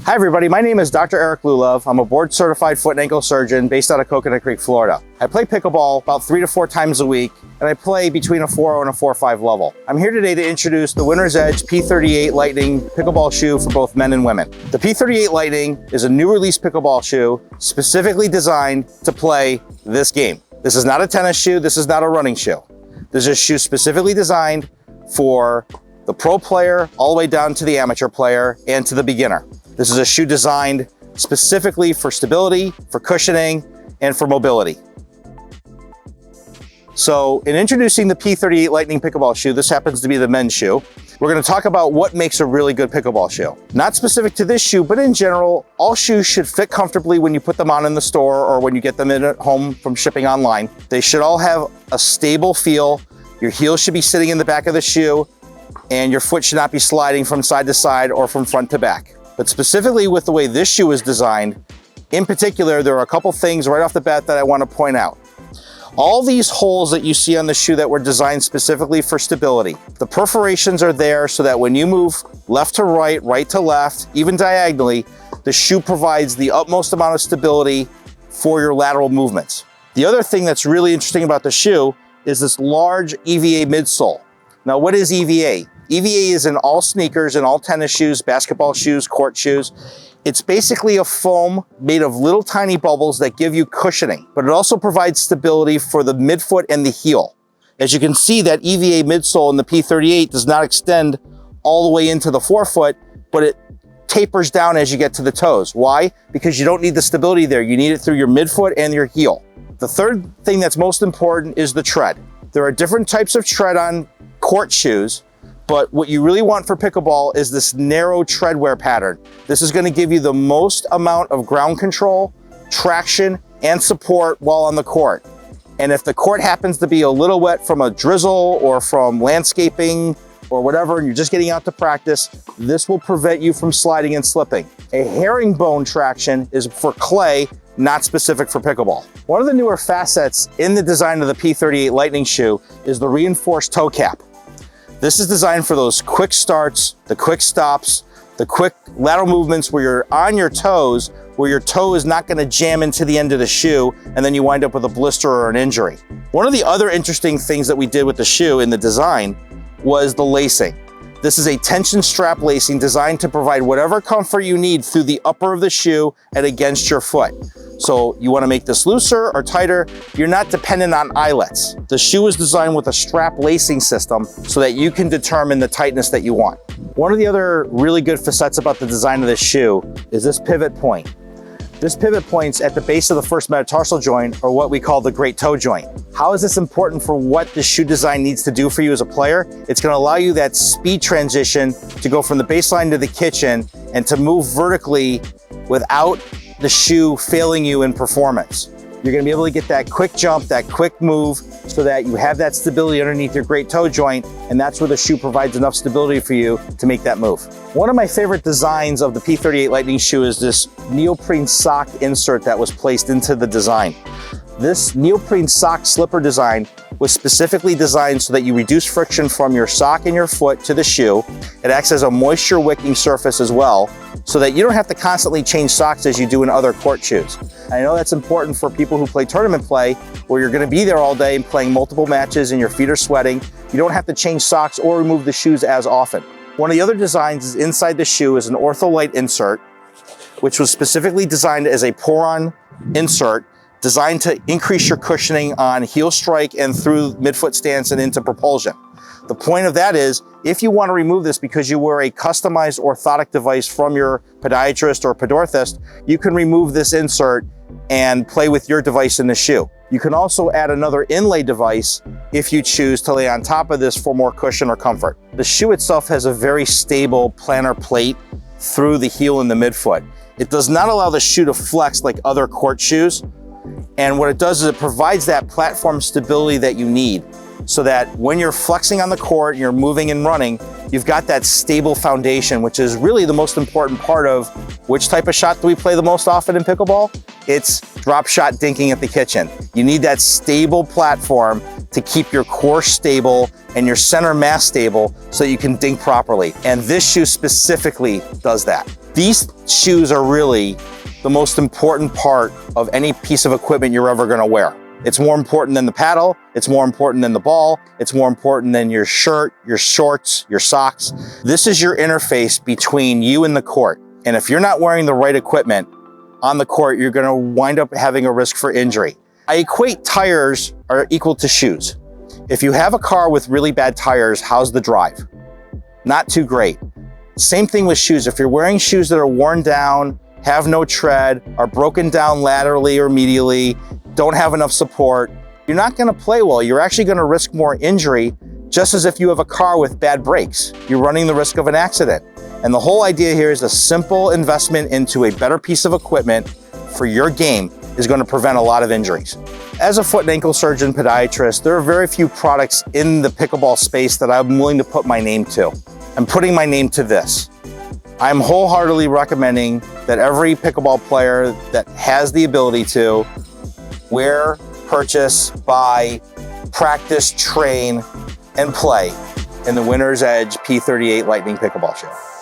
Hi everybody, my name is Dr. Eric Lullove. I'm a board certified foot and ankle surgeon based out of Coconut Creek, Florida. I play pickleball about 3 to 4 times a week, and I play between a 4.0 and a 4.5 level. I'm here today to introduce the Winner's Edge P-38 Lightning pickleball shoe for both men and women. The P-38 Lightning is a new release pickleball shoe specifically designed to play this game. This is not a tennis shoe, this is not a running shoe. This is a shoe specifically designed for the pro player all the way down to the amateur player and to the beginner. This is a shoe designed specifically for stability, for cushioning, and for mobility. So in introducing the P-38 Lightning pickleball shoe, this happens to be the men's shoe, we're going to talk about what makes a really good pickleball shoe. Not specific to this shoe, but in general, all shoes should fit comfortably when you put them on in the store or when you get them in at home from shipping online. They should all have a stable feel. Your heel should be sitting in the back of the shoe, and your foot should not be sliding from side to side or from front to back. But specifically with the way this shoe is designed, in particular, there are a couple things right off the bat that I want to point out. All these holes that you see on the shoe that were designed specifically for stability, the perforations are there so that when you move left to right, right to left, even diagonally, the shoe provides the utmost amount of stability for your lateral movements. The other thing that's really interesting about the shoe is this large EVA midsole. Now, what is EVA? EVA is in all sneakers and all tennis shoes, basketball shoes, court shoes. It's basically a foam made of little tiny bubbles that give you cushioning, but it also provides stability for the midfoot and the heel. As you can see, that EVA midsole in the P-38 does not extend all the way into the forefoot, but it tapers down as you get to the toes. Why? Because you don't need the stability there. You need it through your midfoot and your heel. The third thing that's most important is the tread. There are different types of tread on court shoes, but what you really want for pickleball is this narrow treadwear pattern. This is going to give you the most amount of ground control, traction, and support while on the court. And if the court happens to be a little wet from a drizzle or from landscaping or whatever, and you're just getting out to practice, this will prevent you from sliding and slipping. A herringbone traction is for clay, not specific for pickleball. One of the newer facets in the design of the P-38 Lightning shoe is the reinforced toe cap. This is designed for those quick starts, the quick stops, the quick lateral movements where you're on your toes, where your toe is not going to jam into the end of the shoe and then you wind up with a blister or an injury. One of the other interesting things that we did with the shoe in the design was the lacing. This is a tension strap lacing designed to provide whatever comfort you need through the upper of the shoe and against your foot. So you want to make this looser or tighter, you're not dependent on eyelets. The shoe is designed with a strap lacing system so that you can determine the tightness that you want. One of the other really good facets about the design of this shoe is this pivot point. This pivot point's at the base of the first metatarsal joint, or what we call the great toe joint. How is this important for what the shoe design needs to do for you as a player? It's going to allow you that speed transition to go from the baseline to the kitchen and to move vertically without the shoe failing you in performance. You're going to be able to get that quick jump, that quick move, so that you have that stability underneath your great toe joint, and that's where the shoe provides enough stability for you to make that move. One of my favorite designs of the P-38 Lightning shoe is this neoprene sock insert that was placed into the design. This neoprene sock slipper design was specifically designed so that you reduce friction from your sock and your foot to the shoe. It acts as a moisture wicking surface as well, so that you don't have to constantly change socks as you do in other court shoes. I know that's important for people who play tournament play, where you're going to be there all day and playing multiple matches and your feet are sweating. You don't have to change socks or remove the shoes as often. One of the other designs is inside the shoe is an ortholite insert, which was specifically designed as a pour-on insert designed to increase your cushioning on heel strike and through midfoot stance and into propulsion. The point of that is, if you want to remove this because you wear a customized orthotic device from your podiatrist or podorthist, you can remove this insert and play with your device in the shoe. You can also add another inlay device if you choose to lay on top of this for more cushion or comfort. The shoe itself has a very stable planar plate through the heel and the midfoot. It does not allow the shoe to flex like other court shoes. And what it does is it provides that platform stability that you need, so that when you're flexing on the court and you're moving and running, you've got that stable foundation, which is really the most important part of which type of shot do we play the most often in pickleball? It's drop shot dinking at the kitchen. You need that stable platform to keep your core stable and your center mass stable so you can dink properly. And this shoe specifically does that. These shoes are really the most important part of any piece of equipment you're ever gonna wear. It's more important than the paddle, it's more important than the ball, it's more important than your shirt, your shorts, your socks. This is your interface between you and the court. And if you're not wearing the right equipment on the court, you're gonna wind up having a risk for injury. I equate tires are equal to shoes. If you have a car with really bad tires, how's the drive? Not too great. Same thing with shoes. If you're wearing shoes that are worn down, have no tread, are broken down laterally or medially, don't have enough support, you're not gonna play well. You're actually gonna risk more injury, just as if you have a car with bad brakes. You're running the risk of an accident. And the whole idea here is a simple investment into a better piece of equipment for your game is gonna prevent a lot of injuries. As a foot and ankle surgeon podiatrist, there are very few products in the pickleball space that I'm willing to put my name to. I'm putting my name to this. I'm wholeheartedly recommending that every pickleball player that has the ability to wear, purchase, buy, practice, train, and play in the Winner's Edge P-38 Lightning Pickleball Shoe.